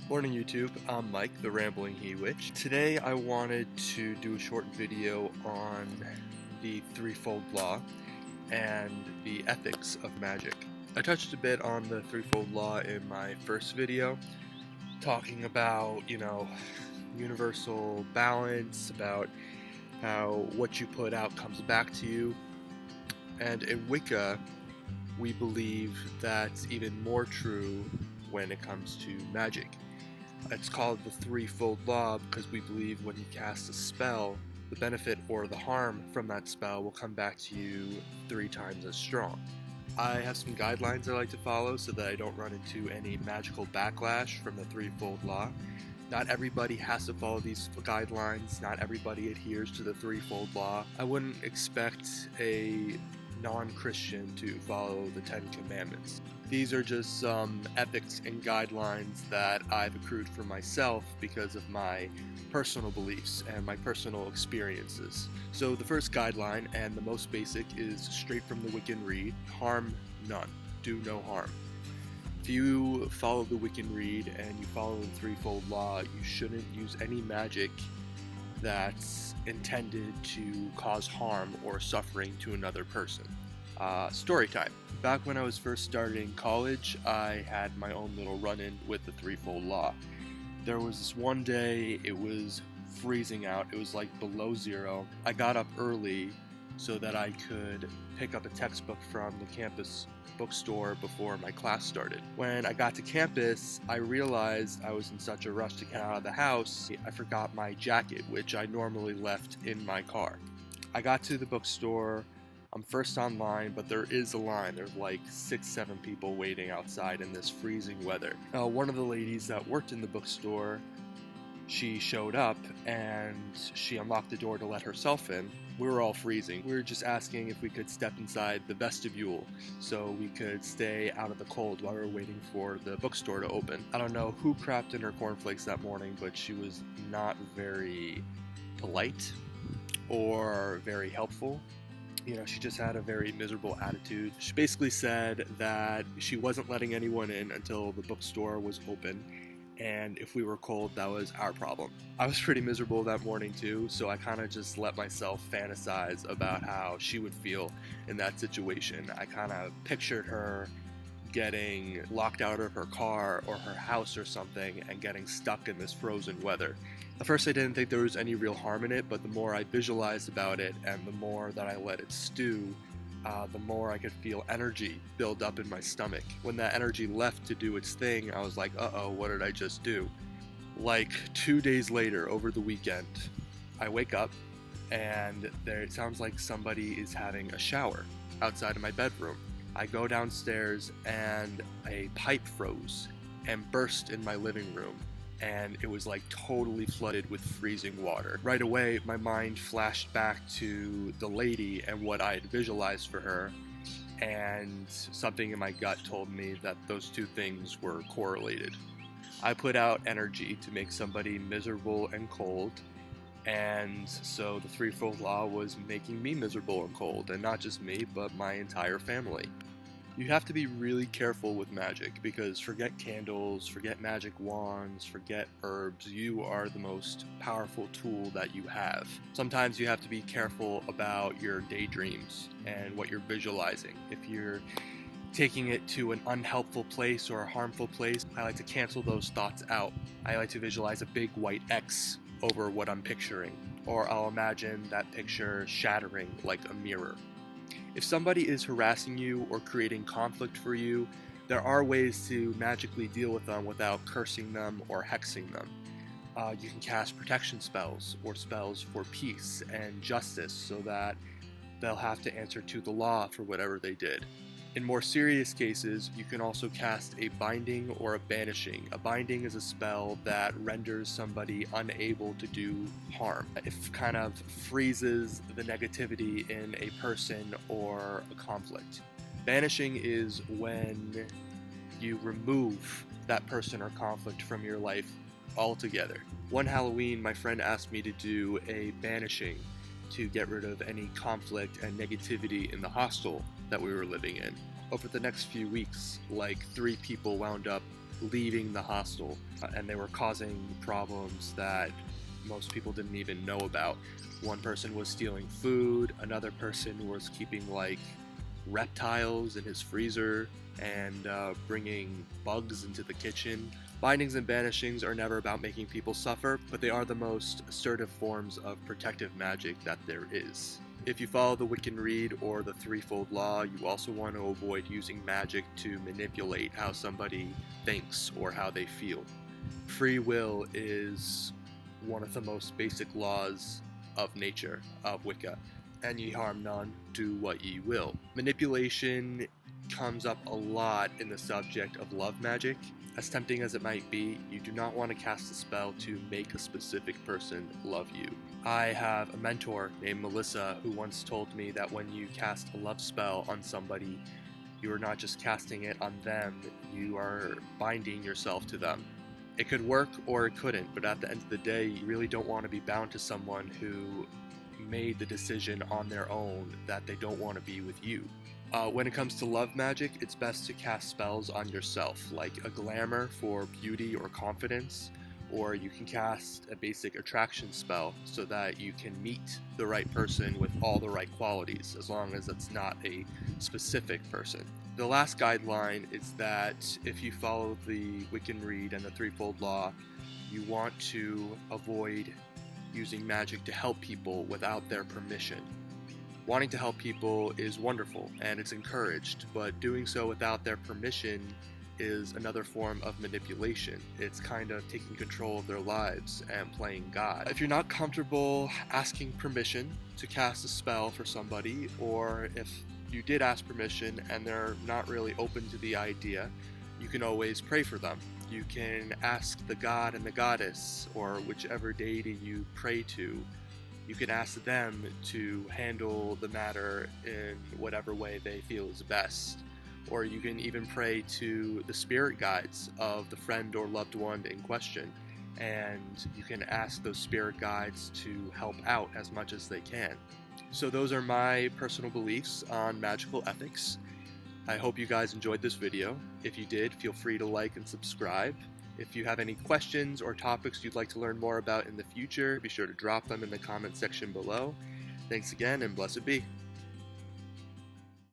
Morning YouTube, I'm Mike, the Rambling He Witch. Today I wanted to do a short video on the Threefold Law and the ethics of magic. I touched a bit on the Threefold Law in my first video, talking about, universal balance, about how what you put out comes back to you. And in Wicca, we believe that's even more true when it comes to magic. It's called the Threefold Law because we believe when you cast a spell, the benefit or the harm from that spell will come back to you 3 times as strong. I have some guidelines I like to follow so that I don't run into any magical backlash from the Threefold Law. Not everybody has to follow these guidelines, not everybody adheres to the Threefold Law. I wouldn't expect a non-Christian to follow the 10 Commandments. These are just some ethics and guidelines that I've accrued for myself because of my personal beliefs and my personal experiences. So the first guideline, and the most basic, is straight from the Wiccan Rede: harm none, do no harm. If you follow the Wiccan Rede and you follow the Threefold Law, you shouldn't use any magic that's intended to cause harm or suffering to another person. Story time. Back when I was first starting college, I had my own little run-in with the Threefold Law. There was this one day, it was freezing out, it was like below zero. I got up early so that I could pick up a textbook from the campus bookstore before my class started. When I got to campus, I realized I was in such a rush to get out of the house, I forgot my jacket, which I normally left in my car. I got to the bookstore. I'm first online, but there is a line. There's like 6-7 people waiting outside in this freezing weather. One of the ladies that worked in the bookstore, she showed up and she unlocked the door to let herself in. We were all freezing. We were just asking if we could step inside the vestibule so we could stay out of the cold while we were waiting for the bookstore to open. I don't know who crapped in her cornflakes that morning, but she was not very polite or very helpful. She just had a very miserable attitude. She basically said that she wasn't letting anyone in until the bookstore was open, and if we were cold, that was our problem. I was pretty miserable that morning too, so I kind of just let myself fantasize about how she would feel in that situation. I kind of pictured her getting locked out of her car or her house or something and getting stuck in this frozen weather. At first I didn't think there was any real harm in it, but the more I visualized about it and the more that I let it stew, the more I could feel energy build up in my stomach. When that energy left to do its thing, I was like, uh-oh, what did I just do? Like 2 days later, over the weekend, I wake up and it sounds like somebody is having a shower outside of my bedroom. I go downstairs and a pipe froze and burst in my living room, and it was like totally flooded with freezing water. Right away, my mind flashed back to the lady and what I had visualized for her, and something in my gut told me that those two things were correlated. I put out energy to make somebody miserable and cold, and so the Threefold Law was making me miserable and cold, and not just me, but my entire family. You have to be really careful with magic, because forget candles, forget magic wands, forget herbs, you are the most powerful tool that you have. Sometimes you have to be careful about your daydreams and what you're visualizing. If you're taking it to an unhelpful place or a harmful place, I like to cancel those thoughts out. I like to visualize a big white X over what I'm picturing, or I'll imagine that picture shattering like a mirror. If somebody is harassing you or creating conflict for you, there are ways to magically deal with them without cursing them or hexing them. You can cast protection spells or spells for peace and justice so that they'll have to answer to the law for whatever they did. In more serious cases, you can also cast a binding or a banishing. A binding is a spell that renders somebody unable to do harm. It kind of freezes the negativity in a person or a conflict. Banishing is when you remove that person or conflict from your life altogether. One Halloween, my friend asked me to do a banishing to get rid of any conflict and negativity in the hostel that we were living in. Over the next few weeks, like 3 people wound up leaving the hostel, and they were causing problems that most people didn't even know about. One person was stealing food, another person was keeping like reptiles in his freezer and bringing bugs into the kitchen. Bindings and banishings are never about making people suffer, but they are the most assertive forms of protective magic that there is. If you follow the Wiccan Rede or the Threefold Law, you also want to avoid using magic to manipulate how somebody thinks or how they feel. Free will is one of the most basic laws of nature, of Wicca. And ye harm none, do what ye will. Manipulation comes up a lot in the subject of love magic. As tempting as it might be, you do not want to cast a spell to make a specific person love you. I have a mentor named Melissa who once told me that when you cast a love spell on somebody, you are not just casting it on them, you are binding yourself to them. It could work or it couldn't, but at the end of the day, you really don't want to be bound to someone who made the decision on their own that they don't want to be with you. When it comes to love magic, it's best to cast spells on yourself, like a glamour for beauty or confidence, or you can cast a basic attraction spell so that you can meet the right person with all the right qualities, as long as it's not a specific person. The last guideline is that if you follow the Wiccan Rede and the Threefold Law, you want to avoid using magic to help people without their permission. Wanting to help people is wonderful and it's encouraged, but doing so without their permission is another form of manipulation. It's kind of taking control of their lives and playing God. If you're not comfortable asking permission to cast a spell for somebody, or if you did ask permission and they're not really open to the idea, you can always pray for them. You can ask the god and the goddess, or whichever deity you pray to, you can ask them to handle the matter in whatever way they feel is best. Or you can even pray to the spirit guides of the friend or loved one in question, and you can ask those spirit guides to help out as much as they can. So those are my personal beliefs on magical ethics. I hope you guys enjoyed this video. If you did, feel free to like and subscribe. If you have any questions or topics you'd like to learn more about in the future, be sure to drop them in the comment section below. Thanks again, and blessed be.